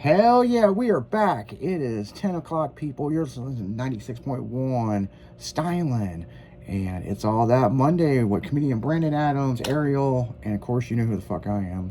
Hell yeah, we are back. It is 10 o'clock, people. You're listening to 96.1 Steinland. And it's all that Monday with comedian Brandon Adams, Ariel, and of course, you know who the fuck I am.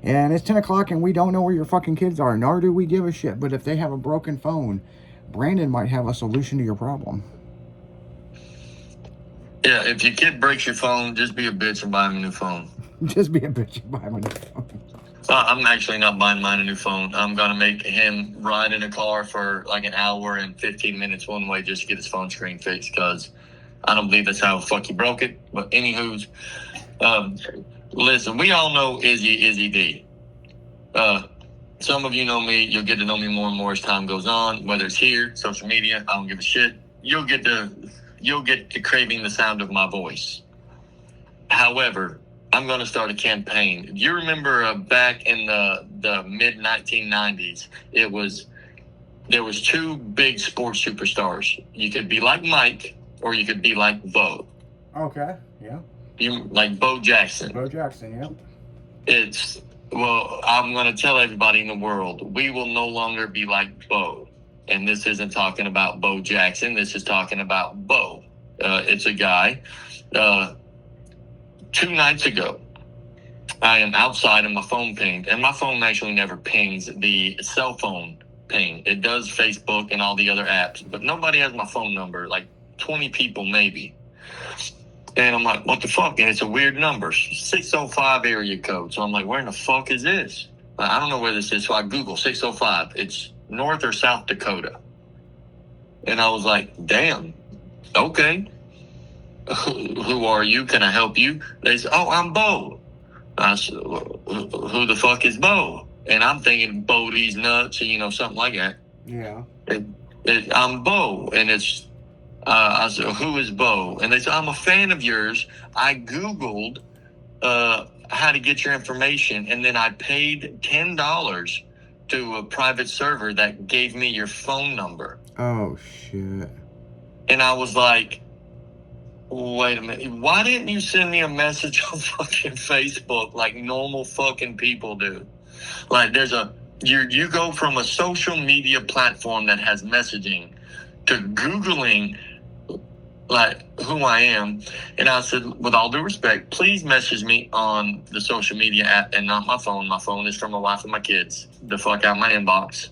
And it's 10 o'clock, and we don't know where your fucking kids are, nor do we give a shit. But if they have a broken phone, Brandon might have a solution to your problem. Yeah, if your kid breaks your phone, just be a bitch and buy him a new phone. Just be a bitch and buy him a new phone. I'm actually not buying mine a new phone. I'm going to make him ride in a car for like an hour and 15 minutes one way just to get his phone screen fixed because I don't believe that's how the fuck he broke it. But anywho's, listen, we all know Izzy D. Some of you know me. You'll get to know me more and more as time goes on, whether it's here, social media. I don't give a shit. You'll get to craving the sound of my voice. However, I'm going to start a campaign. Do you remember back in the mid 1990s? There was two big sports superstars. You could be like Mike, or you could be like Bo. Okay, yeah. You like Bo Jackson. Bo Jackson, yeah. I'm going to tell everybody in the world, we will no longer be like Bo. And this isn't talking about Bo Jackson. This is talking about Bo. It's a guy. 2 nights ago, I am outside and my phone pinged. And my phone actually never pings. The cell phone ping. It does Facebook and all the other apps. But nobody has my phone number. Like 20 people maybe. And I'm like, what the fuck? And it's a weird number. 605 area code. So I'm like, where in the fuck is this? I don't know where this is. So I Google 605. It's North or South Dakota. And I was like, damn. Okay. Who are you? Can I help you? They said, oh, I'm Bo. I said, who the fuck is Bo? And I'm thinking Bodie's nuts, something like that. Yeah. I'm Bo. And it's, I said, who is Bo? And they said, I'm a fan of yours. I Googled how to get your information. And then I paid $10 to a private server that gave me your phone number. Oh, shit. And I was like, wait a minute. Why didn't you send me a message on fucking Facebook like normal fucking people do? Like you go from a social media platform that has messaging to Googling like who I am. And I said, with all due respect, please message me on the social media app and not my phone. My phone is from my wife and my kids. The fuck out my inbox.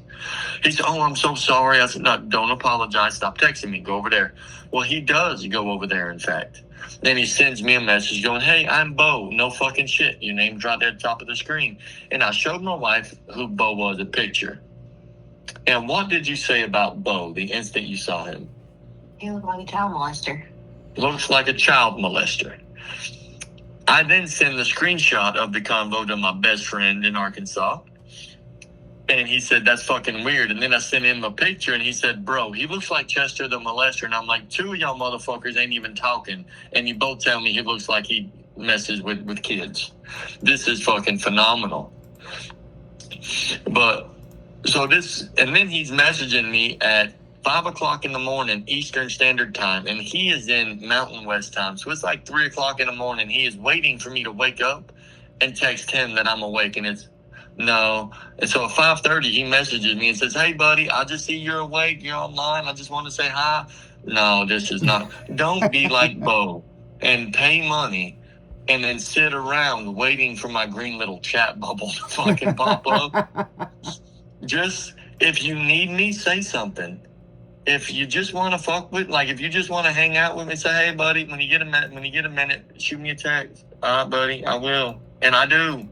He said, oh, I'm so sorry. I said, no, don't apologize. Stop texting me. Go over there. Well, he does go over there, in fact. Then he sends me a message going, hey, I'm Bo. No fucking shit. Your name's right there at the top of the screen. And I showed my wife who Bo was, a picture. And what did you say about Bo the instant you saw him? He looked like a child molester. Looks like a child molester. I then send the screenshot of the convo to my best friend in Arkansas. And he said, that's fucking weird. And then I sent him a picture, and he said, bro, he looks like Chester the molester. And I'm like, 2 of y'all motherfuckers ain't even talking. And you both tell me he looks like he messes with kids. This is fucking phenomenal. But, and then he's messaging me at 5 o'clock in the morning, Eastern Standard Time. And he is in Mountain West time. So it's like 3 o'clock in the morning. He is waiting for me to wake up and text him that I'm awake. And it's, no. And so at 5:30, he messages me and says, hey, buddy, I just see you're awake. You're online. I just want to say hi. No, this is not. Don't be like Bo and pay money and then sit around waiting for my green little chat bubble to fucking pop up. Just, if you need me, say something. If you just want to fuck with, like, if you just want to hang out with me, say, hey, buddy, when you get a minute, shoot me a text. All right, buddy, I will. And I do.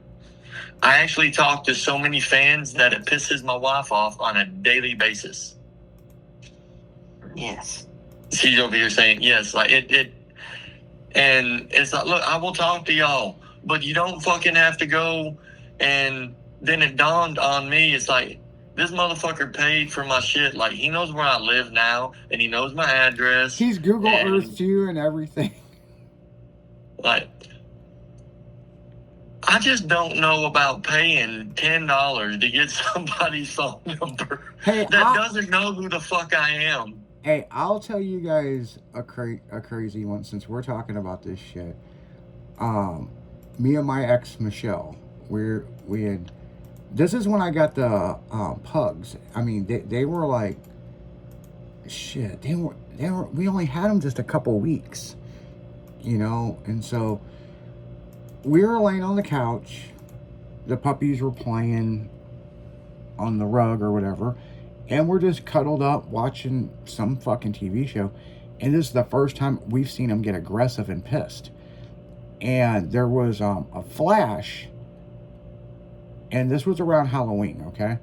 I actually talk to so many fans that it pisses my wife off on a daily basis. Yes. She's over here saying, yes, like it. And it's like, look, I will talk to y'all, but you don't fucking have to go. And then it dawned on me, it's like, this motherfucker paid for my shit. Like, he knows where I live now, and he knows my address. He's Google Earthed you and everything. Like, I just don't know about paying $10 to get somebody's phone number that doesn't know who the fuck I am. Hey, I'll tell you guys a crazy one since we're talking about this shit. Me and my ex Michelle, we had This is when I got the pugs. I mean, they were like, shit. They were. We only had them just a couple weeks, and so we were laying on the couch. The puppies were playing on the rug or whatever, and we're just cuddled up watching some fucking TV show. And this is the first time we've seen them get aggressive and pissed. And there was a flash, and this was around Halloween, okay?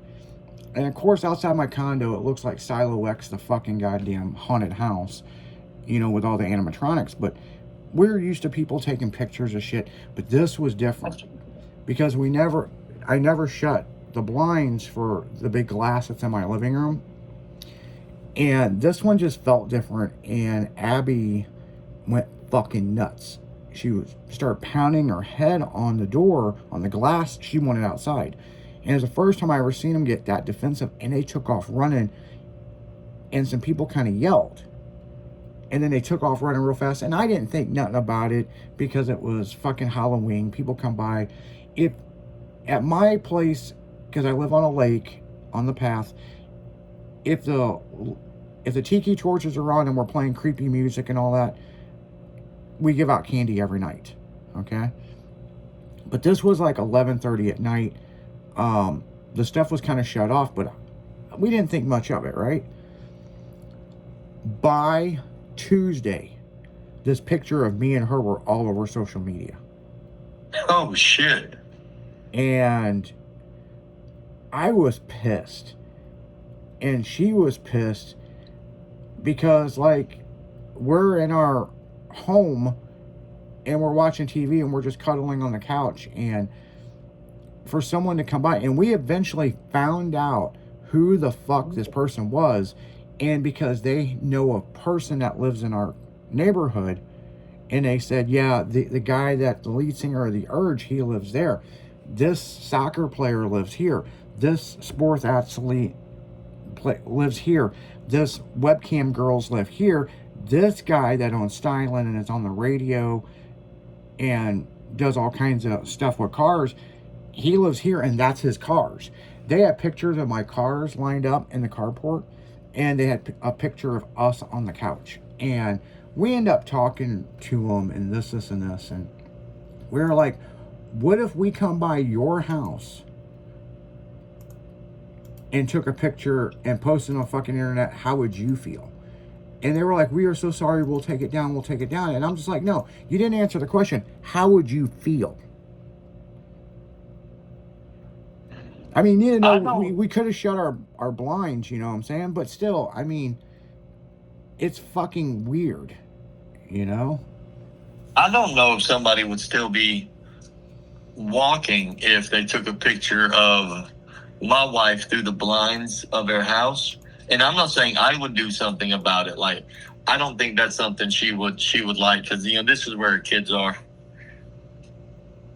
And of course, outside my condo, it looks like Silo X, the fucking goddamn haunted house, with all the animatronics. But we're used to people taking pictures of shit. But this was different because I never shut the blinds for the big glass that's in my living room. And this one just felt different. And Abby went fucking nuts. She started pounding her head on the door, on the glass. She wanted outside. And it was the first time I ever seen them get that defensive, and they took off running, and some people kind of yelled. And then they took off running real fast, and I didn't think nothing about it because it was fucking Halloween. People come by. If at my place, because I live on a lake on the path, if the tiki torches are on and we're playing creepy music and all that, we give out candy every night, okay? But this was like 11:30 at night. The stuff was kind of shut off, but we didn't think much of it, right? By Tuesday, this picture of me and her were all over social media. Oh, shit. And I was pissed. And she was pissed because, like, we're in our home and we're watching TV and we're just cuddling on the couch, and for someone to come by, and we eventually found out who the fuck this person was, and because they know a person that lives in our neighborhood, and they said, yeah, the guy that the lead singer of The Urge, he lives there. This soccer player lives here. This sports athlete lives here. This webcam girls live here. This guy that owns Styling and is on the radio and does all kinds of stuff with cars, he lives here, and that's his cars. They had pictures of my cars lined up in the carport, and they had a picture of us on the couch. And we end up talking to them and this, and we were like, what if we come by your house and took a picture and posted on fucking internet? How would you feel? And they were like, we are so sorry, we'll take it down. And I'm just like, no, you didn't answer the question. How would you feel? I mean, we could have shut our blinds, you know what I'm saying? But still, I mean, it's fucking weird, I don't know if somebody would still be walking if they took a picture of my wife through the blinds of their house. And I'm not saying I would do something about it. Like, I don't think that's something she would like, because, this is where her kids are.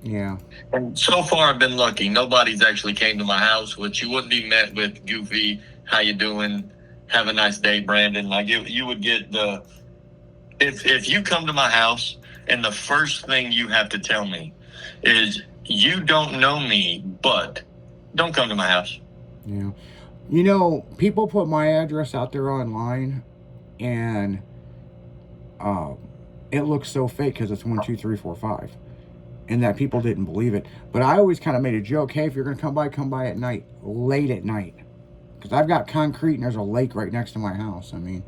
Yeah. And so far, I've been lucky. Nobody's actually came to my house, which you wouldn't be met with goofy, how you doing? Have a nice day, Brandon. Like, you would get the... If you come to my house and the first thing you have to tell me is, you don't know me, but don't come to my house. Yeah. People put my address out there online, and it looks so fake because it's 12345. And that people didn't believe it. But I always kind of made a joke, hey, if you're going to come by at night, late at night. Because I've got concrete and there's a lake right next to my house. I mean,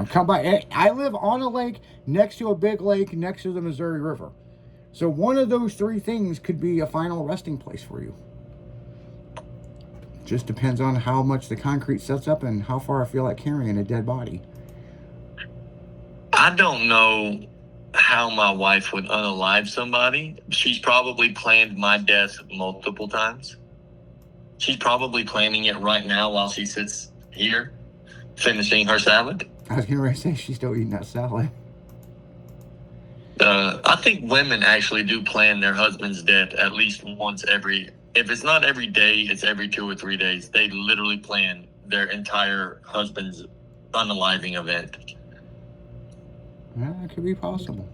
come by. I live on a lake, next to a big lake, next to the Missouri River. So one of those three things could be a final resting place for you. Just depends on how much the concrete sets up and how far I feel like carrying a dead body. I don't know how my wife would unalive somebody. She's probably planned my death multiple times. She's probably planning it right now while she sits here finishing her salad. I was going to say she's still eating that salad. I think women actually do plan their husband's death at least once if it's not every day, it's every 2 or 3 days. They literally plan their entire husband's unaliving event. Yeah, that could be possible.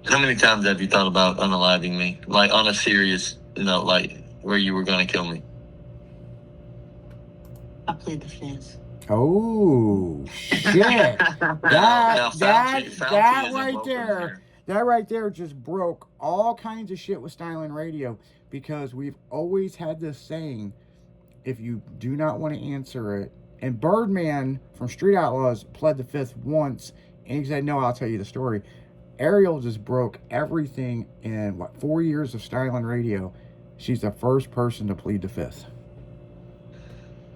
How many times have you thought about unaliving me? Like, on a serious No, like where you were gonna kill me. I plead the fifth. Oh shit! Now, That Fauci isn't right welcome there, here. that right there just broke all kinds of shit with Styling Radio, because we've always had this saying: if you do not want to answer it, and Birdman from Street Outlaws pled the fifth once, and he said, "No, I'll tell you the story." Ariel just broke everything in 4 years of Styling Radio. She's the first person to plead the fifth.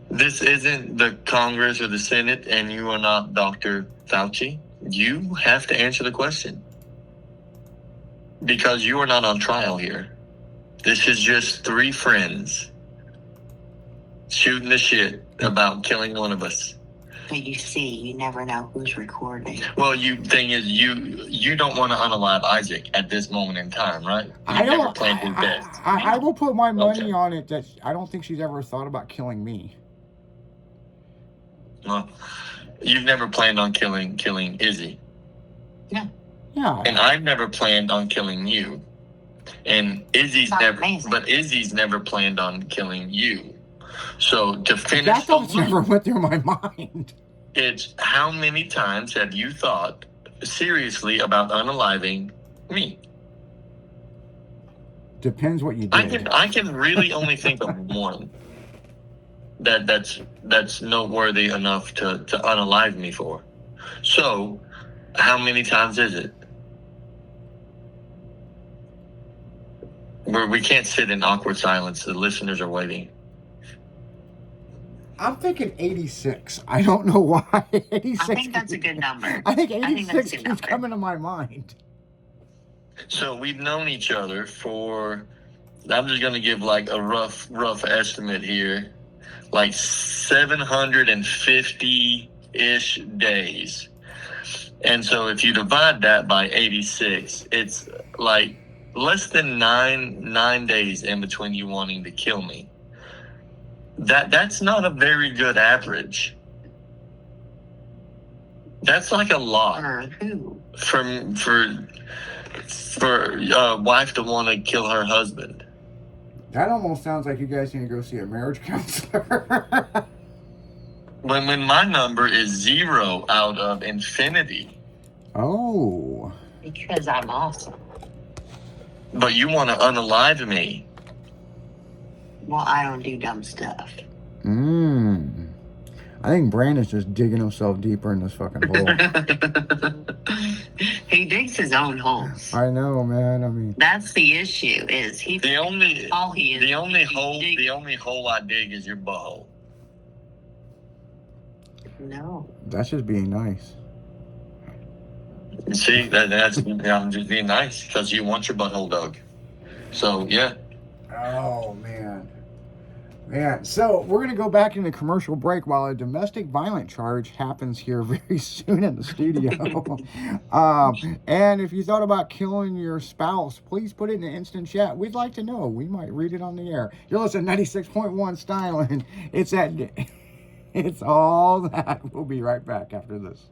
This isn't the Congress or the Senate, and you are not Dr. Fauci. You have to answer the question. Because you are not on trial here. This is just three friends shooting the shit about killing one of us. But you see, you never know who's recording. Well, thing is, you don't want to unalive Isaac at this moment in time, right? I never don't. planned his death. I will put my money Okay. on it that I don't think she's ever thought about killing me. Well, you've never planned on killing Izzy. Yeah. And I've never planned on killing you. And Izzy's That's never, amazing. but Izzy's never planned on killing you. So to finish That the thought never went through my mind. it's how many times have you thought seriously about unaliving me? Depends what you did. I can really only think of one that's noteworthy enough to unalive me for. So how many times is it? Where we can't sit in awkward silence. The listeners are waiting. I'm thinking 86. I don't know why. 86. I think that's a good number. I think that's 86 a good keeps number. coming to my mind. So we've known each other for, I'm just going to give like a rough estimate here, like 750-ish days. And so if you divide that by 86, it's like less than nine days in between you wanting to kill me. That's not a very good average. That's like a lot For who? for a wife to want to kill her husband. That almost sounds like you guys need to go see a marriage counselor. When my number is 0 out of infinity, Oh. Because I'm awesome. but you want to unalive me. Well, I don't do dumb stuff. I think Brandon's just digging himself deeper in this fucking hole. He digs his own holes. I know, man. I mean, That's the issue. Is he? The only All he is. the only he hole dig- the only hole I dig is your butthole. No. that's just being nice. See, that's I'm just being nice because you want your butthole dug. So yeah. Oh, man. Man, so we're going to go back into commercial break while a domestic violence charge happens here very soon in the studio. And if you thought about killing your spouse, please put it in the instant chat. We'd like to know. We might read it on the air. You're listening to 96.1 Styling. It's all that. We'll be right back after this.